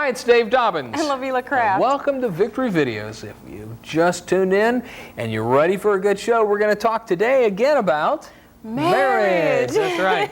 Hi, it's Dave Dobbins. And Lavila Kraft. Welcome to Victory Videos. If you've just tuned in and you're ready for a good show, we're going to talk today again about marriage. That's right.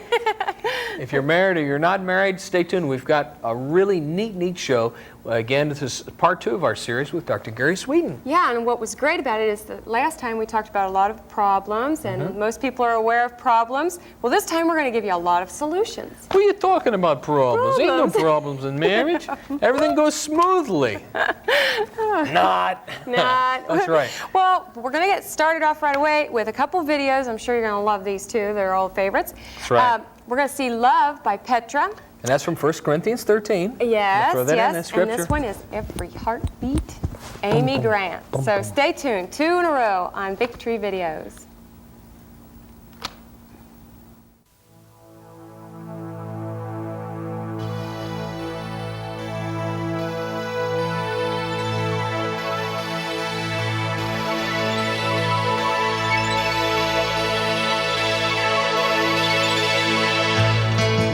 If you're married or you're not married, stay tuned. We've got a really neat show. Again, this is part 2 of our series with Dr. Gary Sweeten. Yeah, and what was great about it is that last time we talked about a lot of problems, and most people are aware of problems. Well, this time we're going to give you a lot of solutions. What are you talking about problems? Ain't no problems in marriage. Everything goes smoothly. Not. That's right. Well, we're going to get started off right away with a couple videos. I'm sure you're going to love these too. They're old favorites. That's right. We're going to see Love by Petra. And that's from 1 Corinthians 13. Yes, throw that in the yes, scripture. and this one is Every Heartbeat, Amy Grant. So stay tuned, 2 in a row on Victory Videos.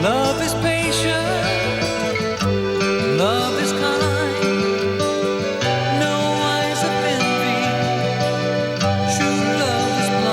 Love is patient, love is kind, no eyes of envy, true love is blind.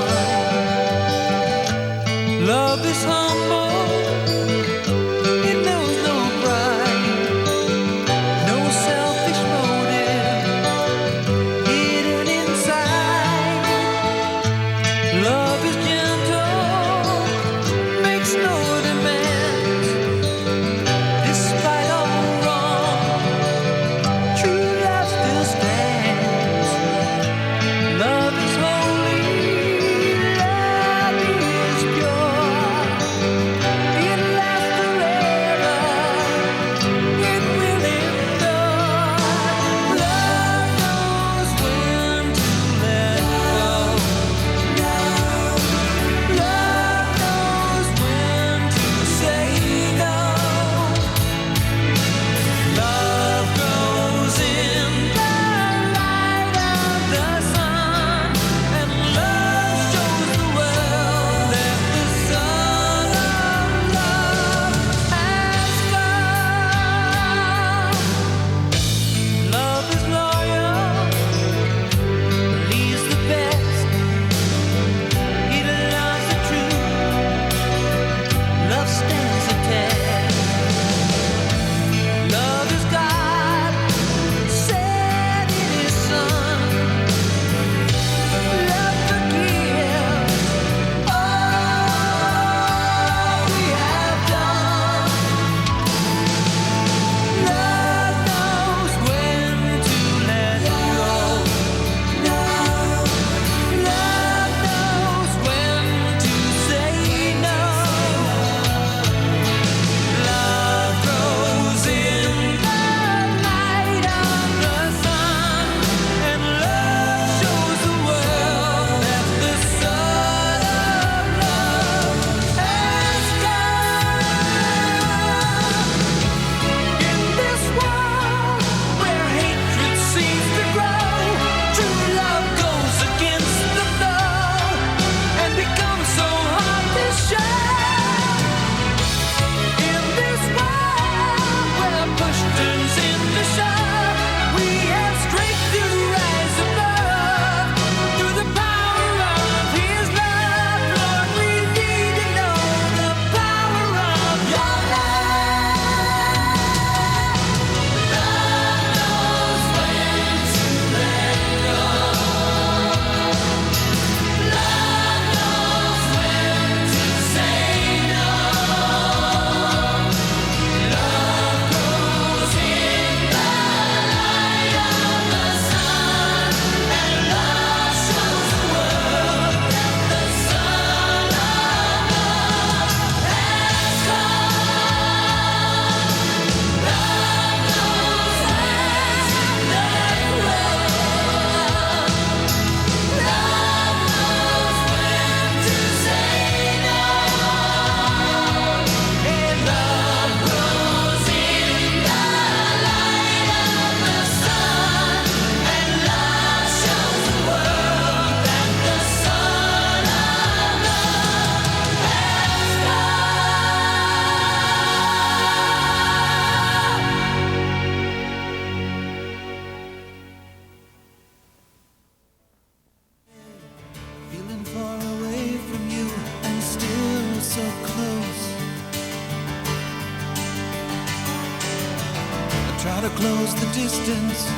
try to close the distance,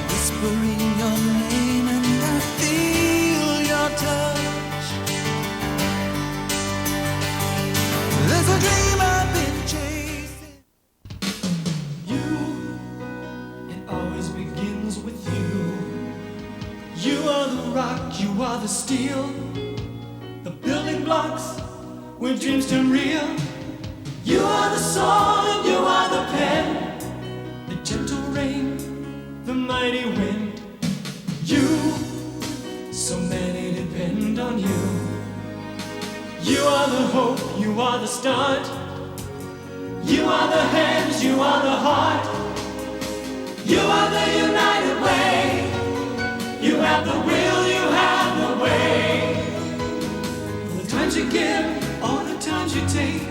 whispering your name, and I feel your touch. There's a dream I've been chasing. You, it always begins with you. You are the rock, you are the steel, the building blocks where dreams turn real. You are the song, you are the pen, the gentle rain, the mighty wind. You, so many depend on you. You are the hope, you are the start. You are the hands, you are the heart. You are the united way. You have the will, you have the way. For the times you give, all the times you take,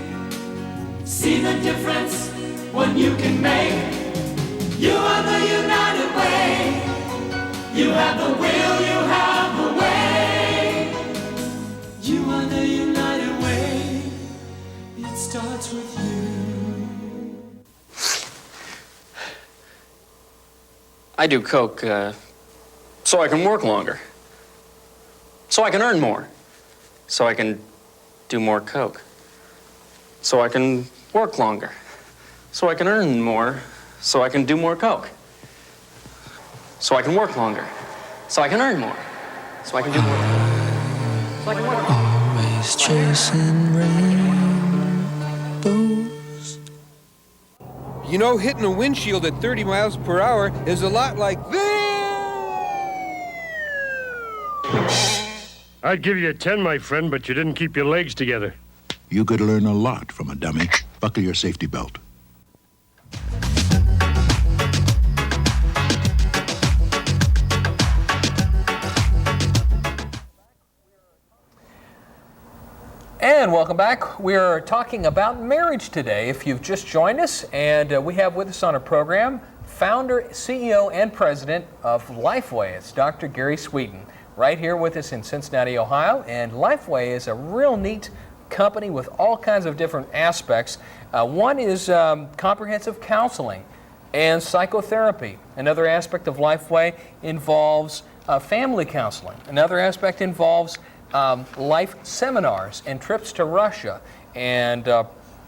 see the difference when you can make. You are the united way. You have the will, you have the way. You are the united way. It starts with you. I do coke so I can work longer, so I can earn more, so I can do more coke, so I can work longer, so I can earn more, so I can do more coke, so I can work longer, so I can earn more, so I can do more coke, so I can work longer. Always chasing rainbows. You know, hitting a windshield at 30 miles per hour is a lot like this. I'd give you a 10, my friend, but you didn't keep your legs together. You could learn a lot from a dummy. Buckle your safety belt. And welcome back. We're talking about marriage today. If you've just joined us, and we have with us on our program founder, CEO, and president of Lifeway. It's Dr. Gary Sweeten, right here with us in Cincinnati, Ohio. And Lifeway is a real neat company with all kinds of different aspects. One is comprehensive counseling and psychotherapy. Another aspect of Lifeway involves family counseling. Another aspect involves life seminars and trips to Russia and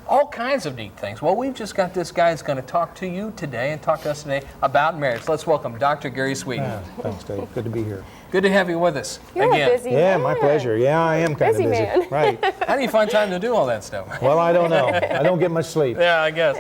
all kinds of neat things. Well, we've just got this guy that's going to talk to you today and talk to us today about marriage. Let's welcome Dr. Gary Sweeten. Thanks, Dave. Good to be here. Good to have you with us You're again. a busy Yeah, man. my pleasure. Yeah, I am kind Busy of busy. man. Right. How do you find time to do all that stuff? Well, I don't know. I don't get much sleep. Yeah, I guess.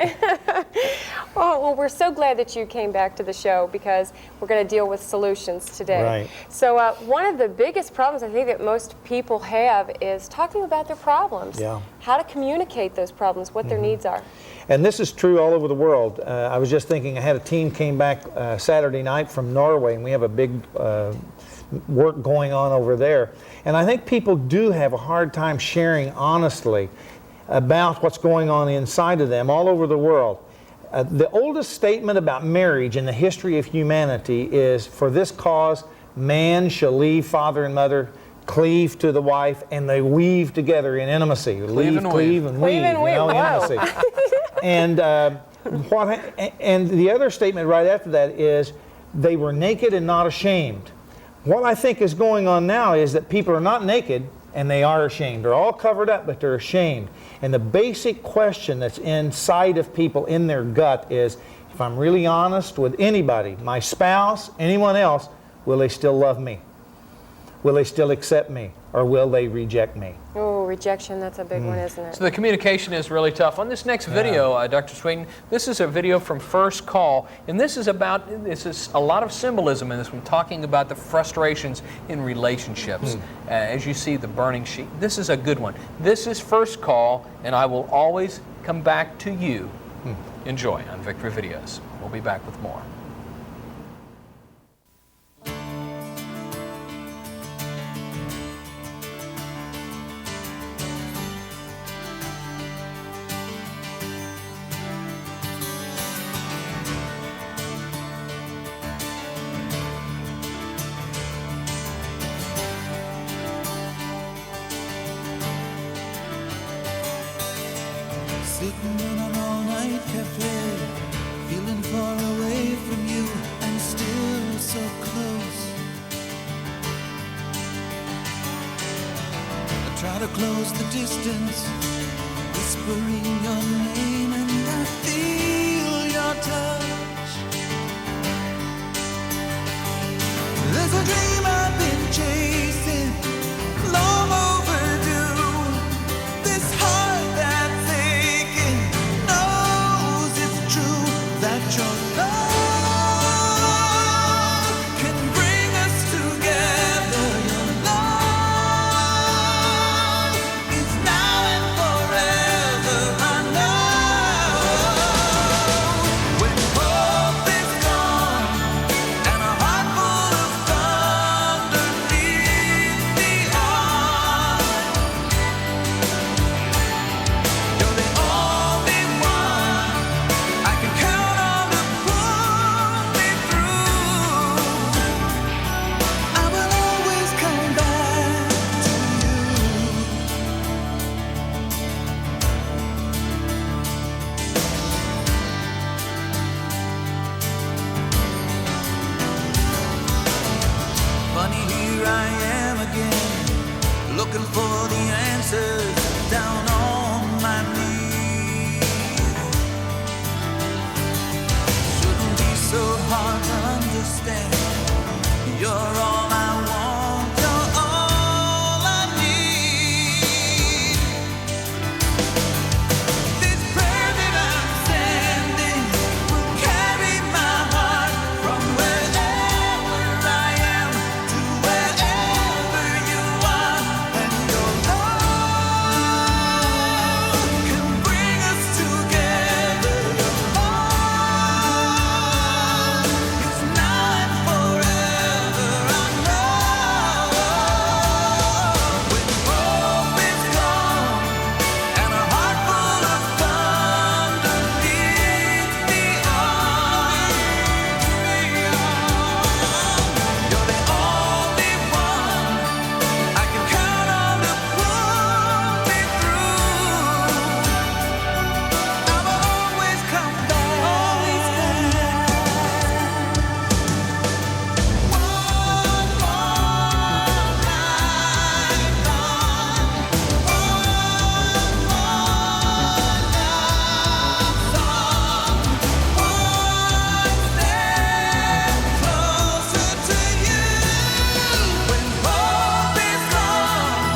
Well, we're so glad that you came back to the show because we're going to deal with solutions today. Right. So one of the biggest problems I think that most people have is talking about their problems. Yeah. How to communicate those problems, what their needs are. And this is true all over the world. I was just thinking, I had a team came back Saturday night from Norway, and we have a big work going on over there. And I think people do have a hard time sharing honestly about what's going on inside of them all over the world. The oldest statement about marriage in the history of humanity is, for this cause, man shall leave father and mother, cleave to the wife, and they weave together in intimacy. Cleave and weave. And Cleave and weave, wow. intimacy. And and the other statement right after that is, they were naked and not ashamed. What I think is going on now is that people are not naked and they are ashamed. They're all covered up, but they're ashamed. And the basic question that's inside of people in their gut is, if I'm really honest with anybody, my spouse, anyone else, will they still love me? Will they still accept me? Or will they reject me? Oh, rejection, that's a big one, isn't it? So the communication is really tough. On this next video, Dr. Sweeten, this is a video from First Call, and this is a lot of symbolism in this one, talking about the frustrations in relationships. As you see the burning sheet, this is a good one. This is First Call, and I will always come back to you. Enjoy on Victory Videos. We'll be back with more. Sitting in an all-night cafe, feeling far close the distance, whispering your name, and I feel your touch. There's a dream I've been chasing, long overdue. This heart that's aching knows it's true that your love can bring us together. Your love is now and forever. I know when hope is gone and a heart full of thunder leads me on. You're the only one I can count on to pull me through. I will always come back to you. Funny, here I am again, looking for the answers down on my knees. Shouldn't be so hard to understand. You're all I want, you're all I need. This prayer that I'm sending will carry my heart from wherever I am to wherever you are. And your love can bring us together. Your love is now and forever. I know when hope is gone and a heart full of thunder leads me on. You're the only one I can count on to pull me through. I will always come back. One more closer to you. When hope is gone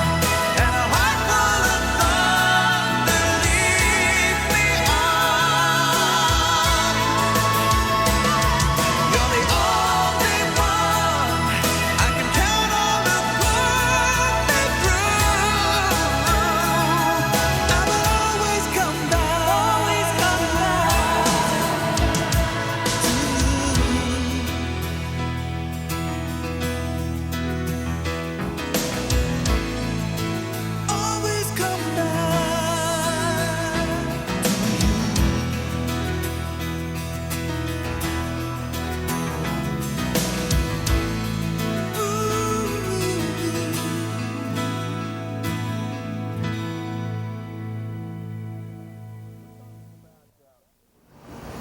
and a heart full of thunder leads me on. You're the only one I can count on to pull me through. I will always come back. Always come back. Always come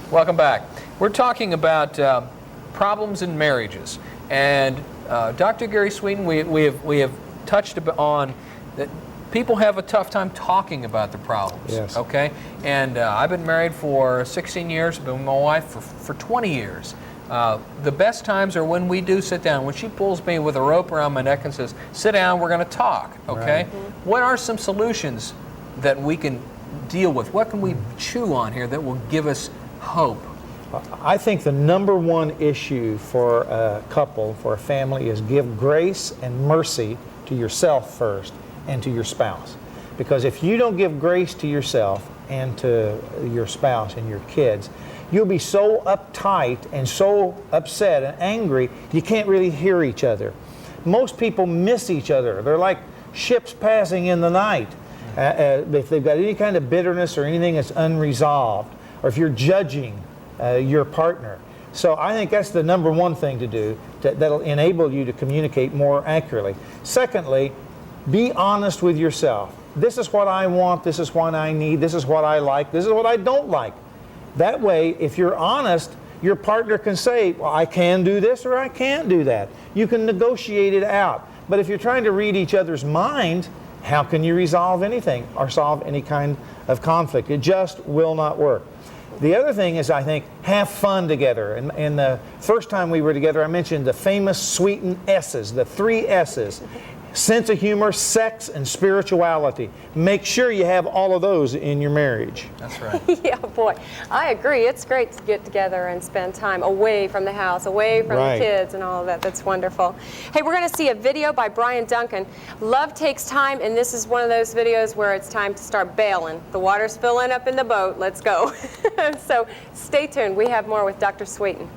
Welcome back. We're talking about problems in marriages, and Dr. Gary Sweeten, we have touched on that people have a tough time talking about the problems. Yes. Okay, and I've been married for 16 years. Been with my wife for 20 years. The best times are when we do sit down. When she pulls me with a rope around my neck and says, "Sit down, we're going to talk." Okay. Right. What are some solutions that we can deal with? What can we chew on here that will give us hope? I think the number one issue for a couple, for a family, is give grace and mercy to yourself first and to your spouse. Because if you don't give grace to yourself and to your spouse and your kids, you'll be so uptight and so upset and angry, you can't really hear each other. Most people miss each other. They're like ships passing in the night. If they've got any kind of bitterness or anything that's unresolved, or if you're judging your partner. So I think that's the number one thing to do that'll enable you to communicate more accurately. Secondly, be honest with yourself. This is what I want, this is what I need, this is what I like, this is what I don't like. That way, if you're honest, your partner can say, well, I can do this or I can't do that. You can negotiate it out. But if you're trying to read each other's minds, how can you resolve anything or solve any kind of conflict? It just will not work. The other thing is, I think, have fun together. And the first time we were together, I mentioned the famous Sweeten S's, the 3 S's. Sense of humor, sex, and spirituality. Make sure you have all of those in your marriage. That's right. Yeah, boy, I agree. It's great to get together and spend time away from the house, away from Right. the kids and all of that. That's wonderful. Hey, we're going to see a video by Brian Duncan. Love takes time, and this is one of those videos where it's time to start bailing. The water's filling up in the boat. Let's go. So stay tuned. We have more with Dr. Sweeten.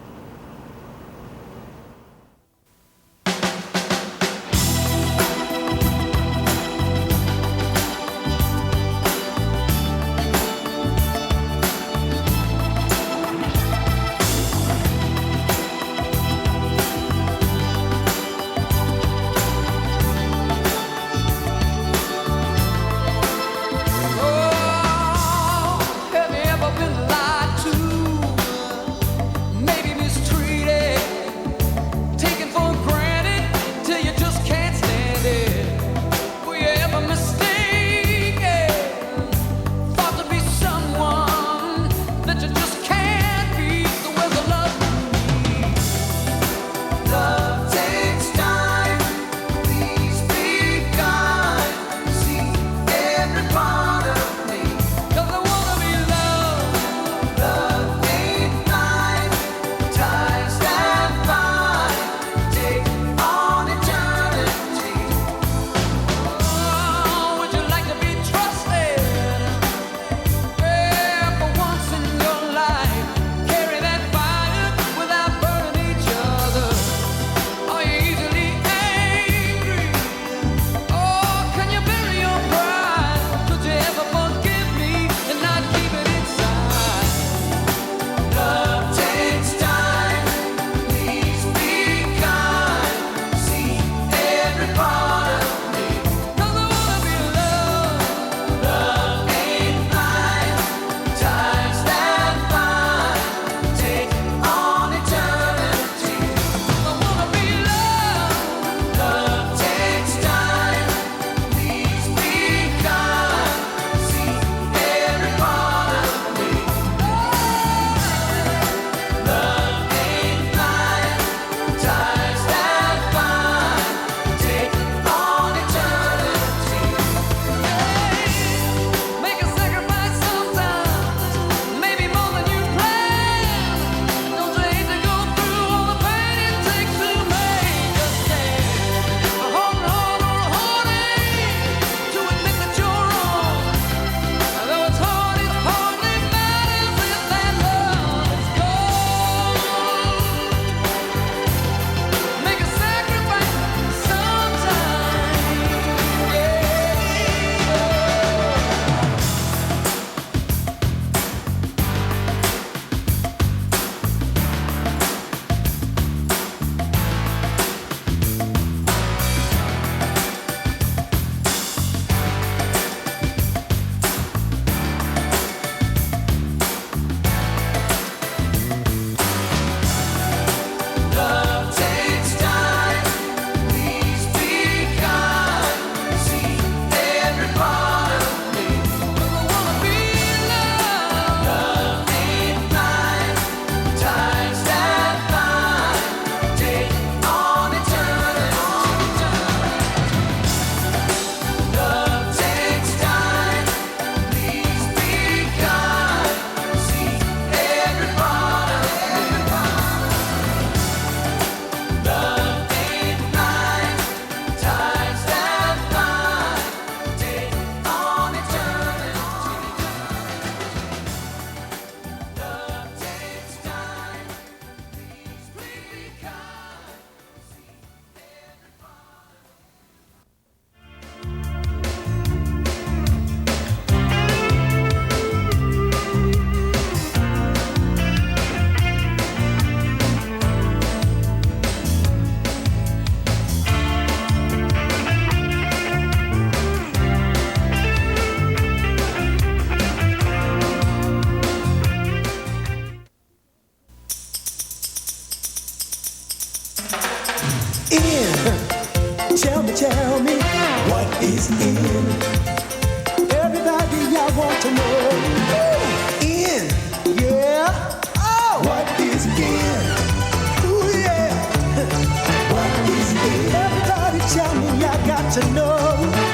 Have you ever been lied to? Maybe mistreated, taken for granted till you just can't stand it. Were you ever mistaken? Thought to be someone that you just can't be? So where's the love you need? Love takes time. Please be kind. See every part of me. 'Cause I wanna be loved. Love ain't blind. Ties that bind take on eternity. Oh, would you like to be trusted? Yeah, for once in your life, carry that fire without burning each other. Are you easily angry? Oh, can you bury your pride? Could you ever forgive me and not keep it inside? Love takes time. Please be kind. See every part of me. 'Cause I wanna be loved. Love ain't blind. Ties that bind take on eternity. I wanna be loved. Love takes time. Please be kind. See every part of me. Love ain't blind. Ties that bind take on eternity. Make a sacrifice sometimes, maybe more than you planned. Don't you hate to go through all the pain it takes to make a stand? Hold on, to admit that you're wrong. Though it's hard, it hardly matters if that love is gone. Make a sacrifice sometimes, yeah. Love takes time. Please be kind. See every part of me. 'Cause I wanna be loved. Love ain't blind. Ties that bind take on eternity. Love takes time. Please be kind. See every part of me. Love ain't blind. Ties that bind take on eternity. Love takes time. Please be kind. Tell me, what is in? Everybody, I want to know. In, yeah. Oh, what is in? Ooh, yeah. What is in? Everybody, tell me, I got to know.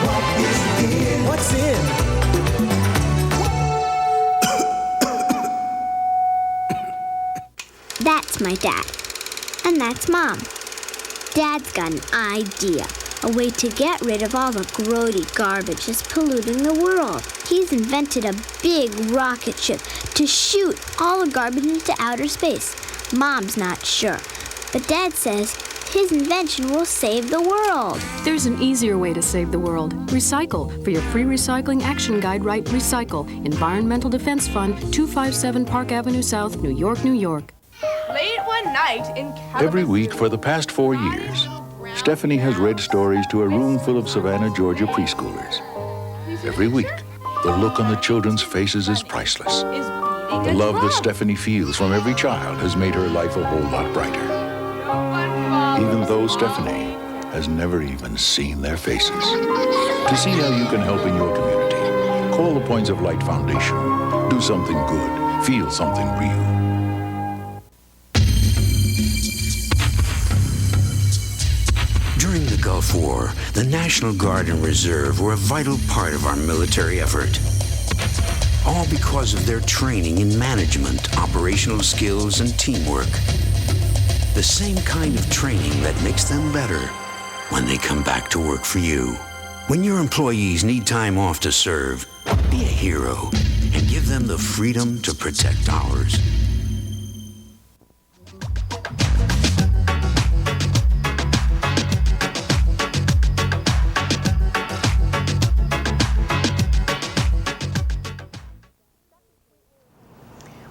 What is in? What's in? That's my dad. And that's Mom. Dad's got an idea. A way to get rid of all the grody garbage that's polluting the world. He's invented a big rocket ship to shoot all the garbage into outer space. Mom's not sure, but Dad says his invention will save the world. There's an easier way to save the world. Recycle. For your free recycling action guide, write Recycle. Environmental Defense Fund, 257 Park Avenue South, New York, New York. Late one night in Every week for the past 4 years, Stephanie has read stories to a room full of Savannah, Georgia preschoolers. Every week, the look on the children's faces is priceless. The love that Stephanie feels from every child has made her life a whole lot brighter. Even though Stephanie has never even seen their faces. To see how you can help in your community, call the Points of Light Foundation. Do something good. Feel something real. During the Gulf War, the National Guard and Reserve were a vital part of our military effort. All because of their training in management, operational skills, and teamwork. The same kind of training that makes them better when they come back to work for you. When your employees need time off to serve, be a hero and give them the freedom to protect ours.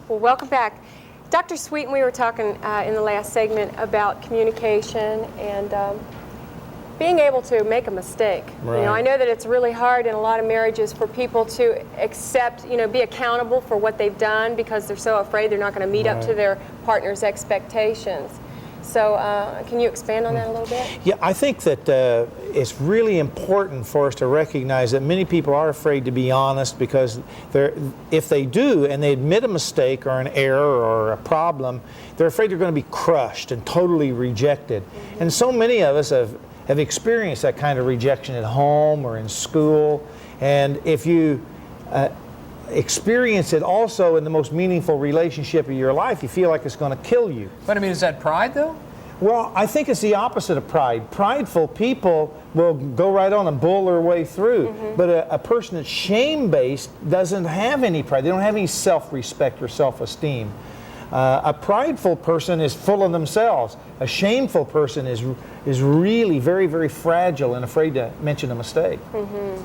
Well, welcome back. Dr. Sweeten, we were talking in the last segment about communication and being able to make a mistake. Right. You know, I know that it's really hard in a lot of marriages for people to accept, you know, be accountable for what they've done because they're so afraid they're not going to meet up to their partner's expectations. So can you expand on that a little bit? Yeah, I think that it's really important for us to recognize that many people are afraid to be honest because if they do and they admit a mistake or an error or a problem, they're afraid they're going to be crushed and totally rejected. Mm-hmm. And so many of us have experienced that kind of rejection at home or in school. And if you experience it also in the most meaningful relationship of your life, you feel like it's going to kill you. But I mean, is that pride though? Well, I think it's the opposite of pride. Prideful people will go right on and bull their way through. Mm-hmm. But a person that's shame-based doesn't have any pride. They don't have any self-respect or self-esteem. A prideful person is full of themselves. A shameful person is really very, very fragile and afraid to mention a mistake. Mm-hmm.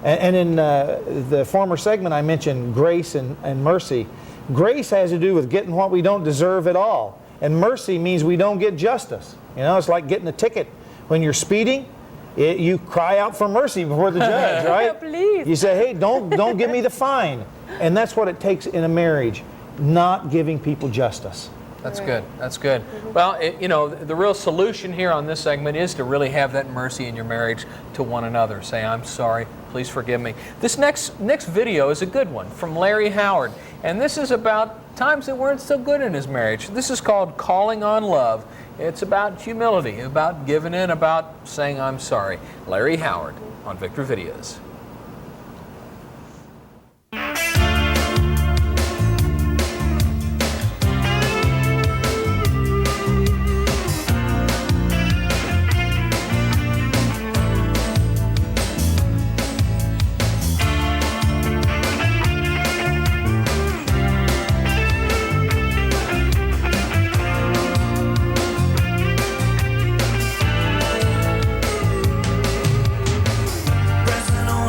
And in the former segment, I mentioned grace and mercy. Grace has to do with getting what we don't deserve at all. And mercy means we don't get justice. You know, it's like getting a ticket. When you're speeding, you cry out for mercy before the judge, right? Please. You say, hey, don't give me the fine. And that's what it takes in a marriage, not giving people justice. That's good. That's good. Mm-hmm. Well, you know, the real solution here on this segment is to really have that mercy in your marriage to one another. Say, I'm sorry, please forgive me. This next video is a good one from Larry Howard. And this is about times that weren't so good in his marriage. This is called Calling on Love. It's about humility, about giving in, about saying I'm sorry. Larry Howard on Victor Videos. Pressing on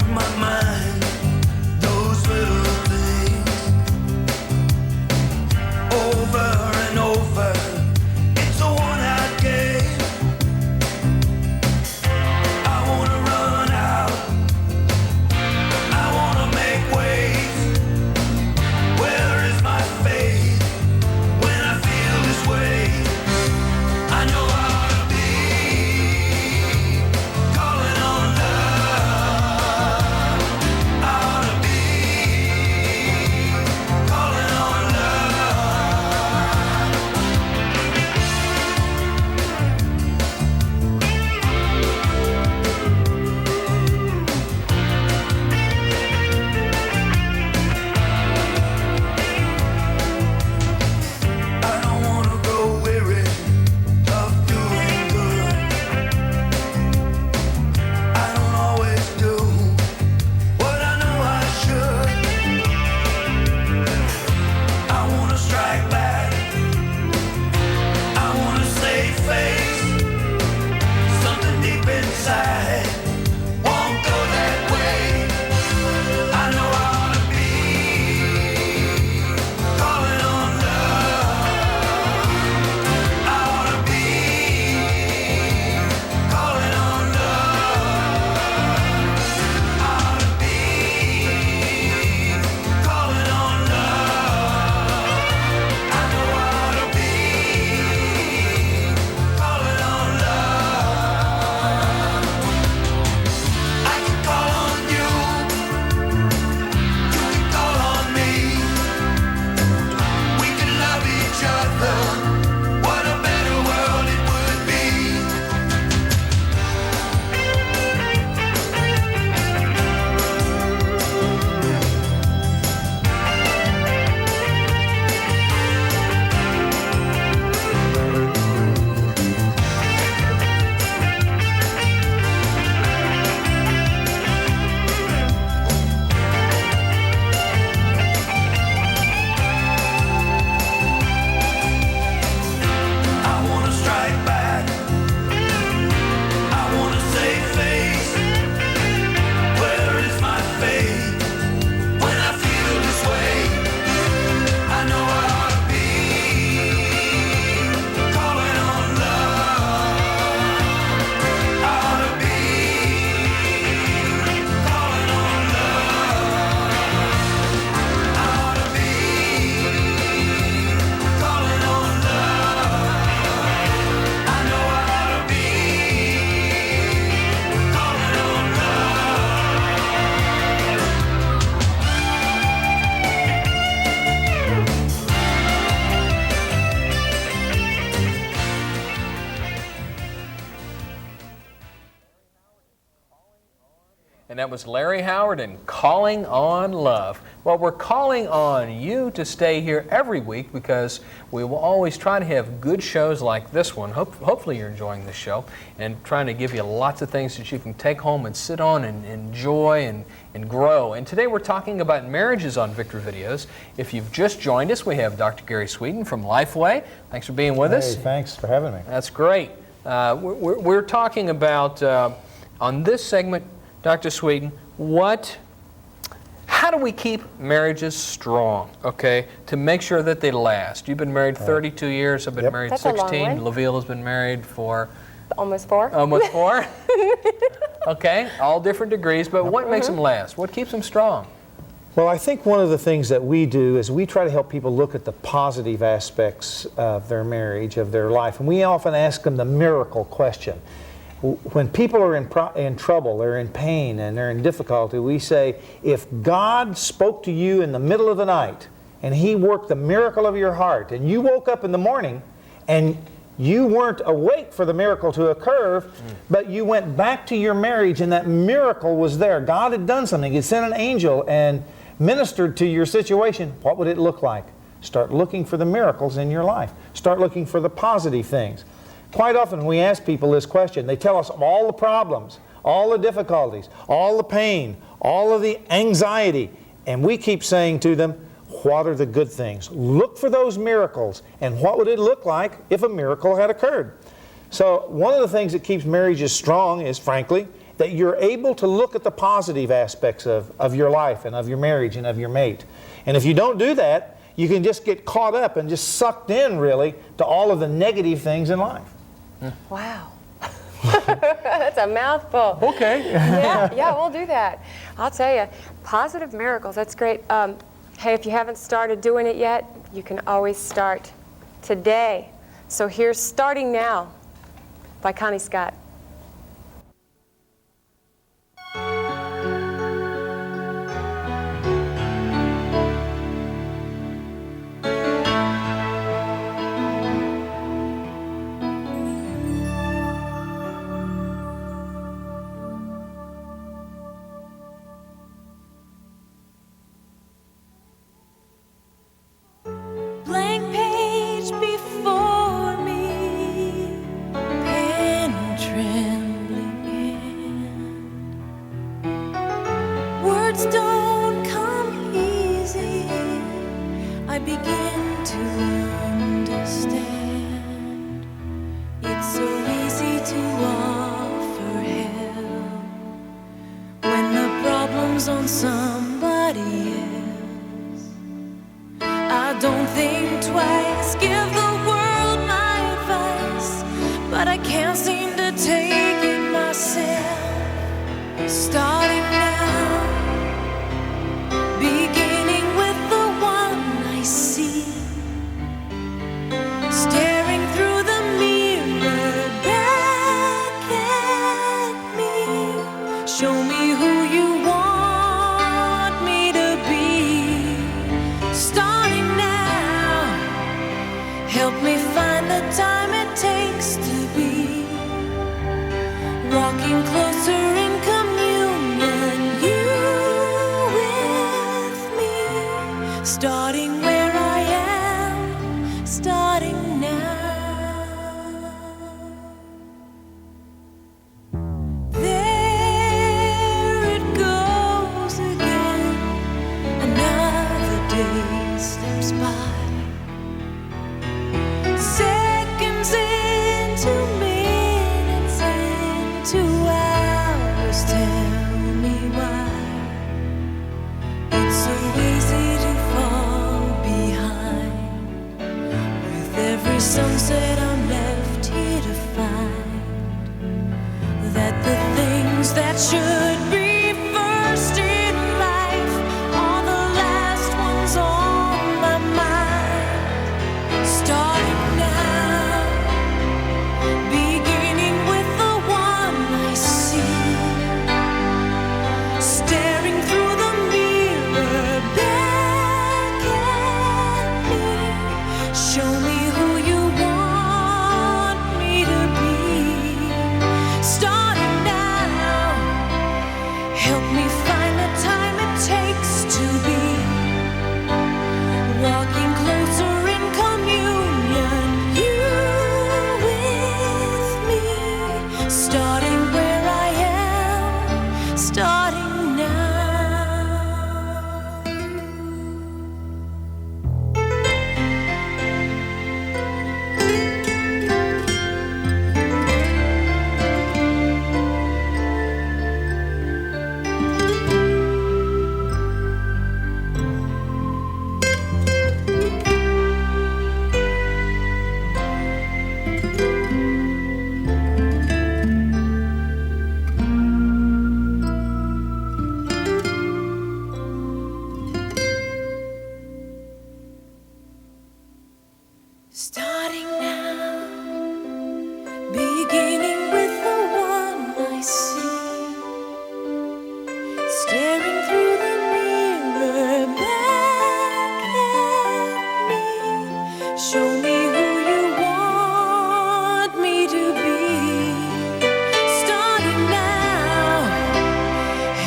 And that was Larry Howard and Calling on Love. Well, we're calling on you to stay here every week because we will always try to have good shows like this one. Hopefully you're enjoying this show and trying to give you lots of things that you can take home and sit on and enjoy and grow. And today we're talking about marriages on Victory Videos. If you've just joined us, we have Dr. Gary Sweeten from Lifeway. Thanks for being with us. Thanks for having me. That's great. We're talking about, on this segment, Dr. Sweeten, how do we keep marriages strong, okay, to make sure that they last? You've been married 32 years. I've been married That's a long 16. one. LaVille has been married for? Almost 4. Almost 4? Okay, all different degrees, but what makes them last? What keeps them strong? Well, I think one of the things that we do is we try to help people look at the positive aspects of their marriage, of their life, and we often ask them the miracle question. When people are in trouble, they're in pain, and they're in difficulty, we say, if God spoke to you in the middle of the night, and He worked the miracle of your heart, and you woke up in the morning, and you weren't awake for the miracle to occur, but you went back to your marriage, and that miracle was there. God had done something. He sent an angel and ministered to your situation. What would it look like? Start looking for the miracles in your life. Start looking for the positive things. Quite often we ask people this question. They tell us all the problems, all the difficulties, all the pain, all of the anxiety, and we keep saying to them, what are the good things? Look for those miracles, and what would it look like if a miracle had occurred? So one of the things that keeps marriages strong is, frankly, that you're able to look at the positive aspects of your life and of your marriage and of your mate. And if you don't do that, you can just get caught up and just sucked in, really, to all of the negative things in life. Wow. That's a mouthful. Okay. Yeah, we'll do that. I'll tell you, positive miracles, that's great. Hey, if you haven't started doing it yet, you can always start today. So here's Starting Now by Connie Scott. Blank page before me, pen trembling hand. Words don't come easy, I begin to understand. It's so easy to offer help when the problem's on somebody else. I don't think twice, give the world my advice, but I can't seem to take it myself. Starting now, beginning with the one I see, staring through the mirror back at me. Show me who you want me to be. Starting now, help me find the time it takes to be walking closer in communion, you with me. Starting where I am, starting now. There it goes again, another day slips by. Seconds into minutes, into hours, tell me why. It's so easy to fall behind. With every sunset I'm left here to find that the things that should be first in life are the last ones on my mind. Starting now, beginning with the one I see, staring through the mirror back at me. Show me who you want me to be. Starting now, help me Starting now, beginning with the one I see, staring through the mirror back at me. Show me who you want me to be. Starting now,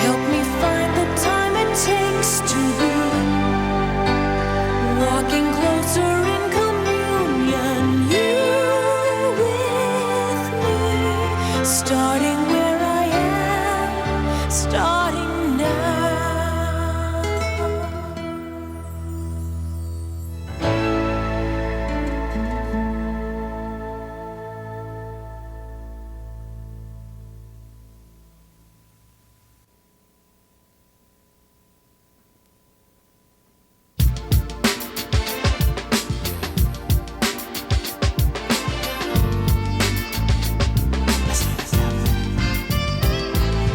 help me find the time it takes to walking closer in communion, you with me. Starting where I am, starting now.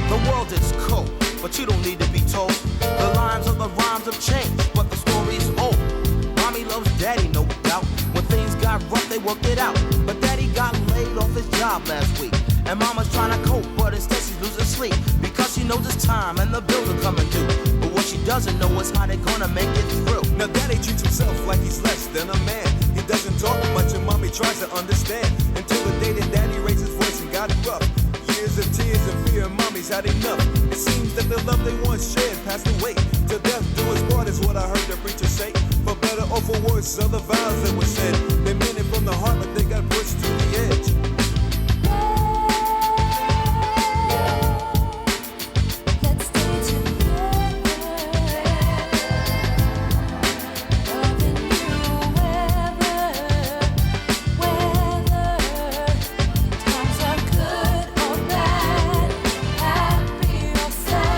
The world is cold, but you don't need to be told. The lines of the rhymes have changed, but the story's old. Mommy loves daddy, no doubt. When things got rough, they worked it out. But daddy got laid off his job last week. And mama's trying to cope, but instead she's losing sleep. Because she knows it's time and the bills are coming due. But what she doesn't know is how they're gonna make it through. Now daddy treats himself like he's less than a man. He doesn't talk much and mommy tries to understand. Until the day that daddy raised his voice and got rough. Years of tears and fear, mommy's had enough. It seems that the love they once shared passed away. Till death do us part is what I heard the preacher say. For better or for worse, other vows that were said. They meant it from the heart, but they got pushed to the edge. Let's stay together, loving you whether times are good or bad, happy or sad.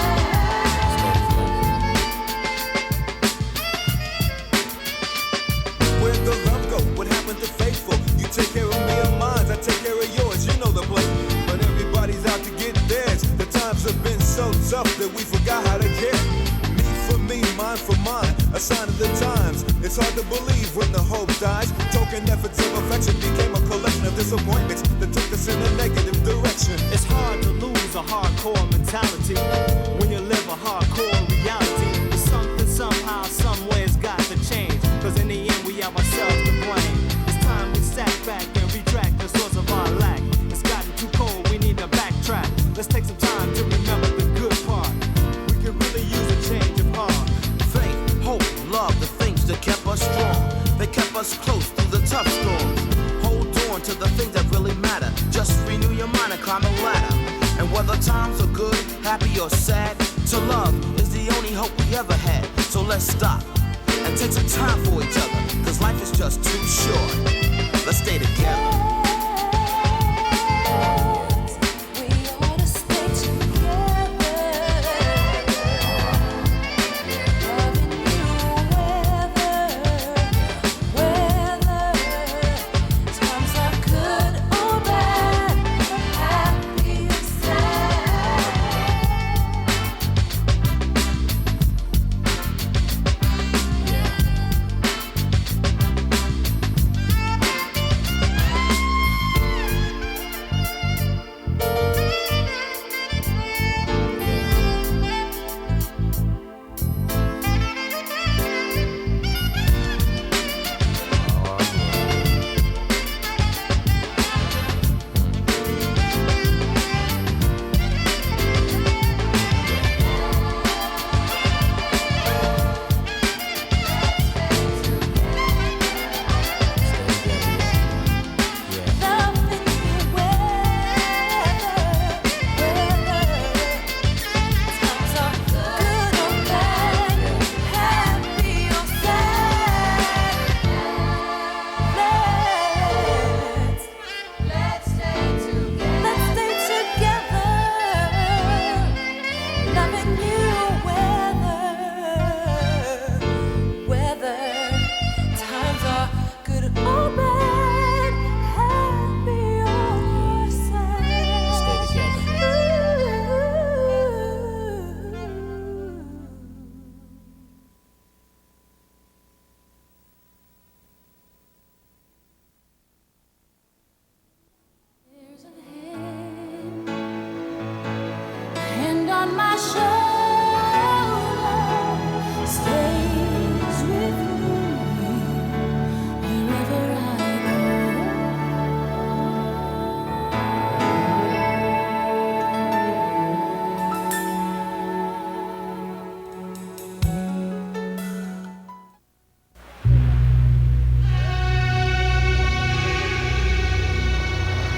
Where'd the love go? What happened to faithful? You take care of me and mine, I take care of yours. You know the play. But everybody's out to get theirs. The times have been so tough that we forgot how to care. Me for me, mine for mine. A sign of the times. It's hard to believe when the hope dies. Token efforts of affection became a collection of disappointments that took us in a negative direction. It's hard to lose a hardcore mentality when you live a hardcore reality. But something somehow, somewhere's got to change. Cause in the end we have ourselves to blame. It's time we sat back and retract the source of our lack. It's gotten too cold, we need to backtrack. Let's take some time to remember the good part. We could really use a change of heart. Faith, hope, love, the things that kept us strong. They kept us close through the tough storms. Hold on to the things that really matter. Just renew your mind and climb a ladder. And whether times are good, happy or sad, to love is the only hope we ever had. So let's stop and take some time for each other. Cause life is just too short. Let's stay together. We ought to stay together, loving you whether times are good or bad, happy or sad.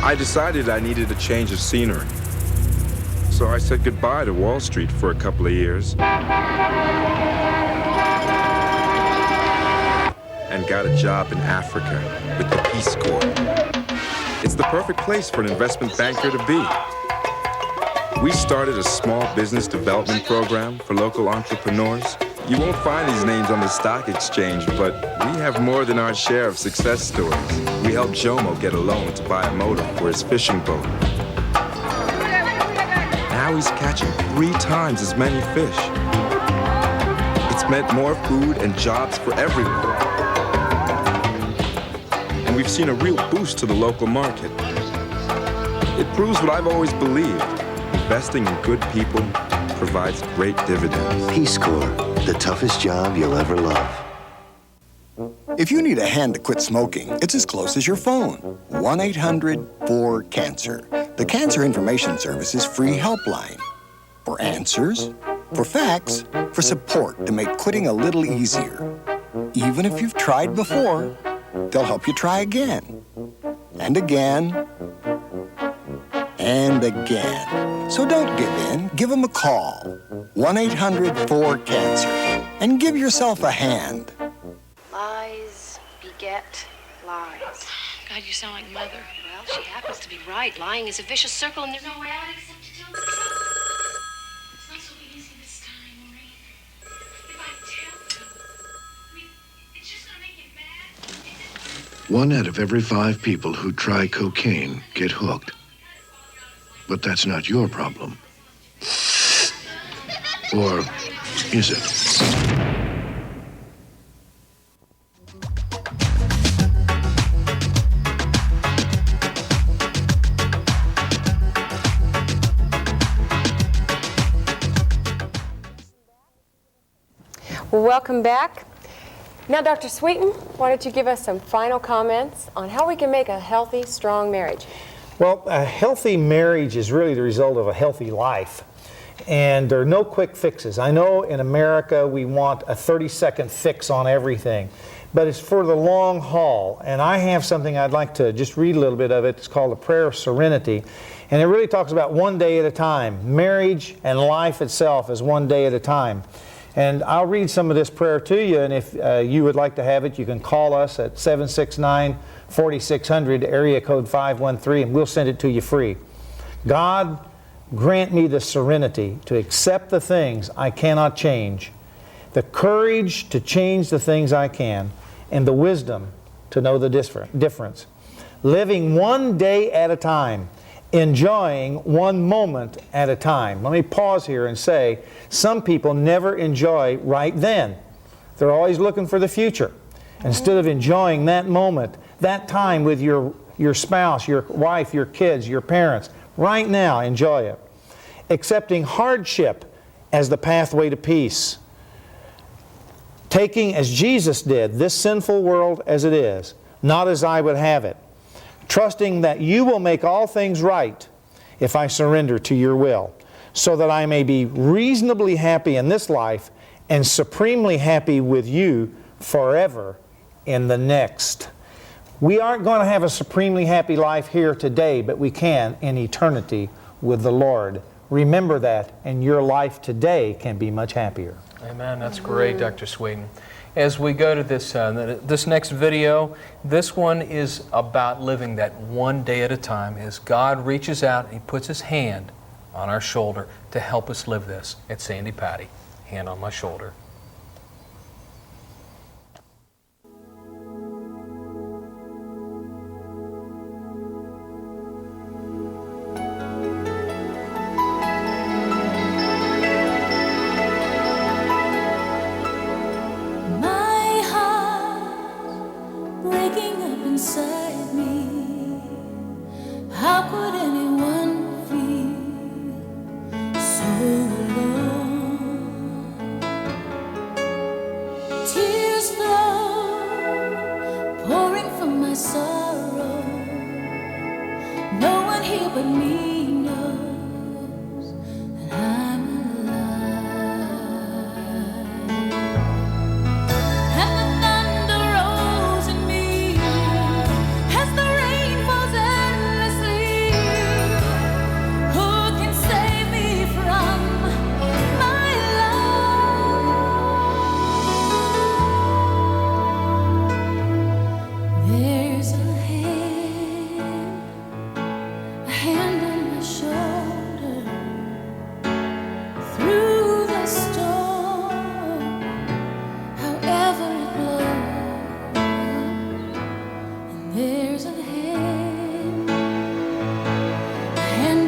I decided I needed a change of scenery. So I said goodbye to Wall Street for a couple of years and got a job in Africa with the Peace Corps. It's the perfect place for an investment banker to be. We started a small business development program for local entrepreneurs. You won't find these names on the stock exchange, but we have more than our share of success stories. We helped Jomo get a loan to buy a motor for his fishing boat. Now he's catching 3 times as many fish. It's meant more food and jobs for everyone. And we've seen a real boost to the local market. It proves what I've always believed. Investing in good people provides great dividends. Peace Corps, the toughest job you'll ever love. If you need a hand to quit smoking, it's as close as your phone. 1-800-4-CANCER. The Cancer Information Service's free helpline. For answers, for facts, for support to make quitting a little easier. Even if you've tried before, they'll help you try again. And again. And again. So don't give in. Give them a call. 1-800-4-CANCER. And give yourself a hand. Lies beget lies. God, you sound like Mother. Well, she happens to be right. Lying is a vicious circle, and there's no way out except to tell the truth. It's not so easy this time, Maureen. If I tell you, it's just gonna make you mad. 1 out of every 5 people who try cocaine get hooked. But that's not your problem. Or is it? Well, welcome back. Now, Dr. Sweeten, why don't you give us some final comments on how we can make a healthy, strong marriage? Well, a healthy marriage is really the result of a healthy life. And there are no quick fixes. I know in America we want a 30-second fix on everything, but it's for the long haul. And I have something I'd like to just read a little bit of it. It's called the Prayer of Serenity. And it really talks about one day at a time. Marriage and life itself is one day at a time. And I'll read some of this prayer to you, and if you would like to have it, you can call us at 769-4600, area code 513, and we'll send it to you free. God, grant me the serenity to accept the things I cannot change, the courage to change the things I can, and the wisdom to know the difference. Living one day at a time, enjoying one moment at a time. Let me pause here and say, some people never enjoy right then. They're always looking for the future. Instead of enjoying that moment, that time with your spouse, your wife, your kids, your parents, right now, enjoy it. Accepting hardship as the pathway to peace. Taking, as Jesus did, this sinful world as it is, not as I would have it. Trusting that you will make all things right if I surrender to your will, so that I may be reasonably happy in this life and supremely happy with you forever in the next. We aren't going to have a supremely happy life here today, but we can in eternity with the Lord. Remember that, and your life today can be much happier. Amen. That's great, Dr. Sweeten. As we go to this next video, this one is about living that one day at a time as God reaches out and He puts His hand on our shoulder to help us live this. It's Sandy Patty, hand on my shoulder. As the rain falls endlessly There's a hand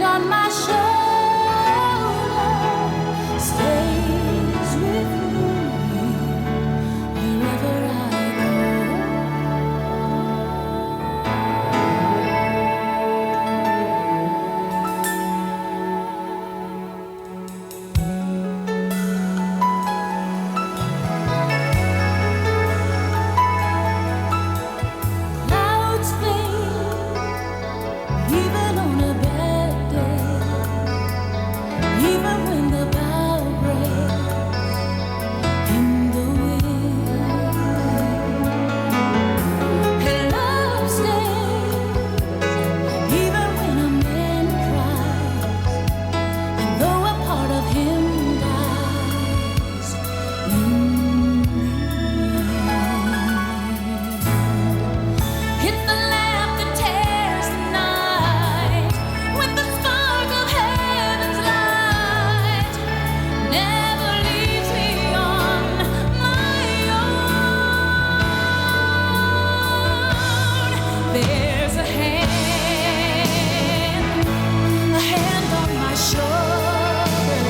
on my shoulder, stays with me wherever I clouds fade, even on a bad day, even when the bow breaks in the wind. And love stays, even when a man cries, and though a part of him dies in the end. Hit the lamp that tears the night with the spark of heaven's light. Never leaves me on my own. There's a hand on my shoulder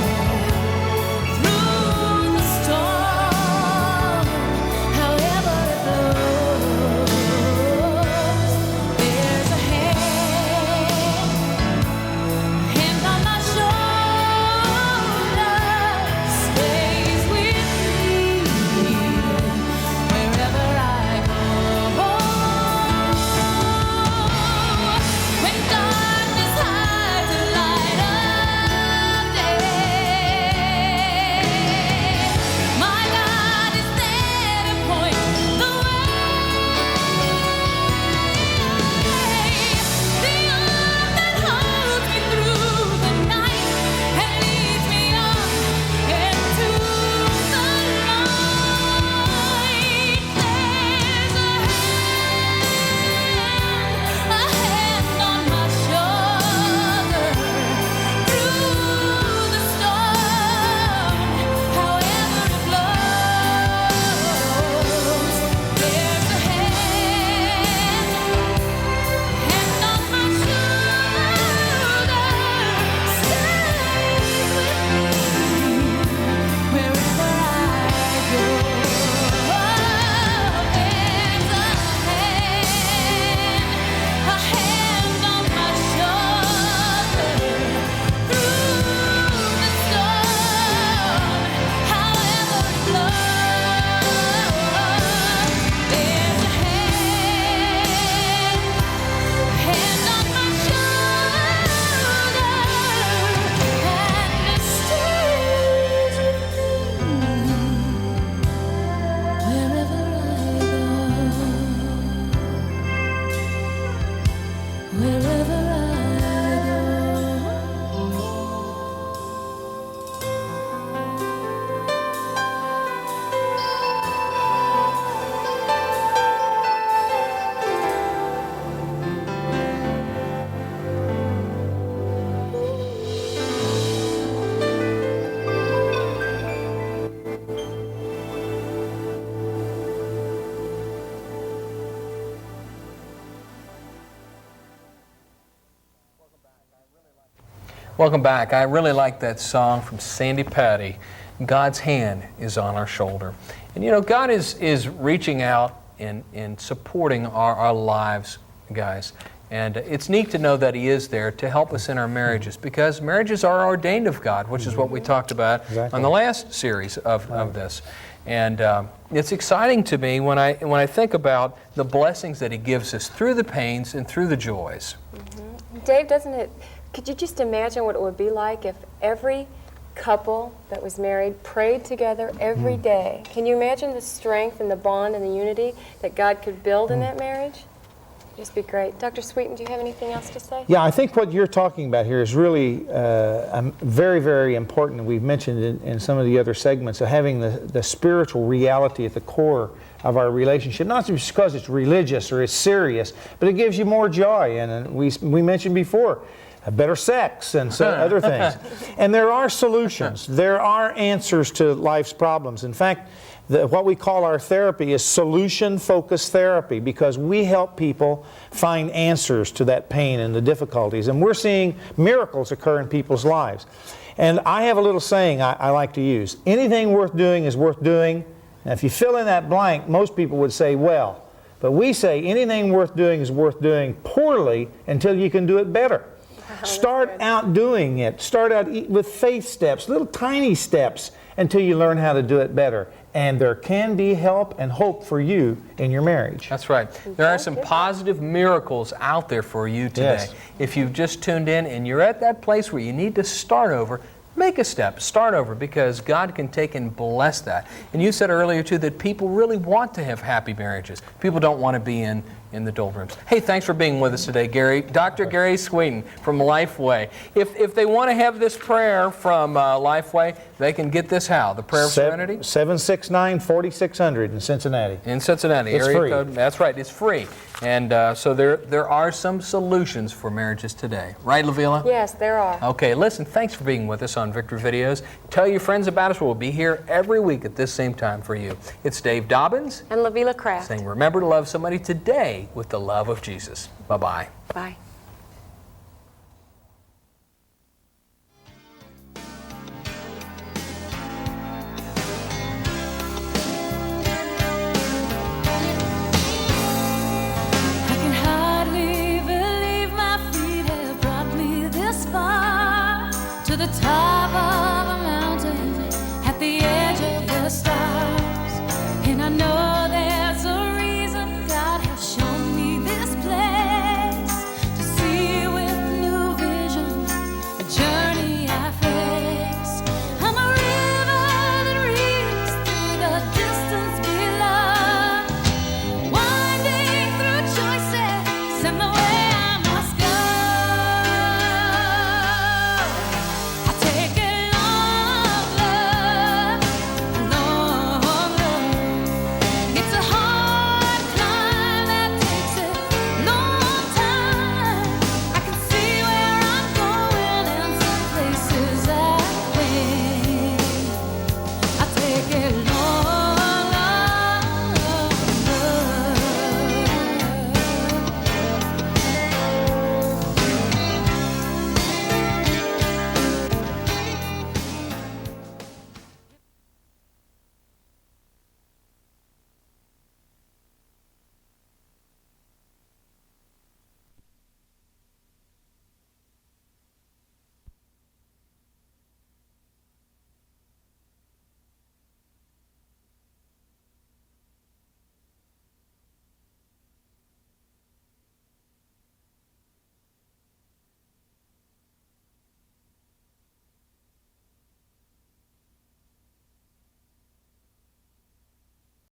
through the storm, however it blows. There's a hand on my shoulder, stays with me wherever I go. When darkness hides the light of day, my God is there to point the way. The arm that holds me through the night and leads me on into the light. There's a hand on my shoulder through the storm, however it blows. There's a hand on my shoulder, stays with me wherever I go. There's a hand on my shoulder through the storm, however it blows. There's a hand on my shoulder, and it stays with me wherever I go. Wherever I Welcome back. I really like that song from Sandy Patty, God's Hand is on Our Shoulder. And you know, God is reaching out and supporting our lives, guys. And it's neat to know that He is there to help us in our marriages, because marriages are ordained of God, which is what we talked about on the last series of this. And it's exciting to me when I think about the blessings that He gives us through the pains and through the joys. Dave, could you just imagine what it would be like if every couple that was married prayed together every day? Can you imagine the strength and the bond and the unity that God could build in that marriage? It'd just be great. Dr. Sweeten, do you have anything else to say? Yeah, I think what you're talking about here is really very, very important. We've mentioned in some of the other segments of having the spiritual reality at the core of our relationship, not just because it's religious or it's serious, but it gives you more joy. And we mentioned before, better sex and so other things. And there are solutions. There are answers to life's problems. In fact, What we call our therapy is solution-focused therapy, because we help people find answers to that pain and the difficulties. And we're seeing miracles occur in people's lives. And I have a little saying I like to use. Anything worth doing is worth doing. Now, if you fill in that blank, most people would say, well. But we say anything worth doing is worth doing poorly until you can do it better. Start out doing it. Start out with faith steps, little tiny steps, until you learn how to do it better. And there can be help and hope for you in your marriage. That's right. There are some positive miracles out there for you today. Yes. If you've just tuned in and you're at that place where you need to start over, make a step, start over, because God can take and bless that. And you said earlier, too, that people really want to have happy marriages. People don't want to be in the doldrums. Hey, thanks for being with us today, Gary. Dr. Gary Sweeten from Lifeway. If they want to have this prayer from Lifeway, they can get this how? The prayer of serenity? 769-4600 in Cincinnati. In Cincinnati. It's area free. Code, that's right, it's free. And so there are some solutions for marriages today. Right, Lavila? Yes, there are. Okay, listen, thanks for being with us on Victory Videos. Tell your friends about us. We'll be here every week at this same time for you. It's Dave Dobbins and Lavila Kraft saying, remember to love somebody today with the love of Jesus. Bye-bye. Bye. I can hardly believe my feet have brought me this far, to the top of a mountain at the edge of the stars. And I know there's a reason God has shown me this place, to see with new vision the journey I face. I'm a river that reaches through the distance below, winding through choices and the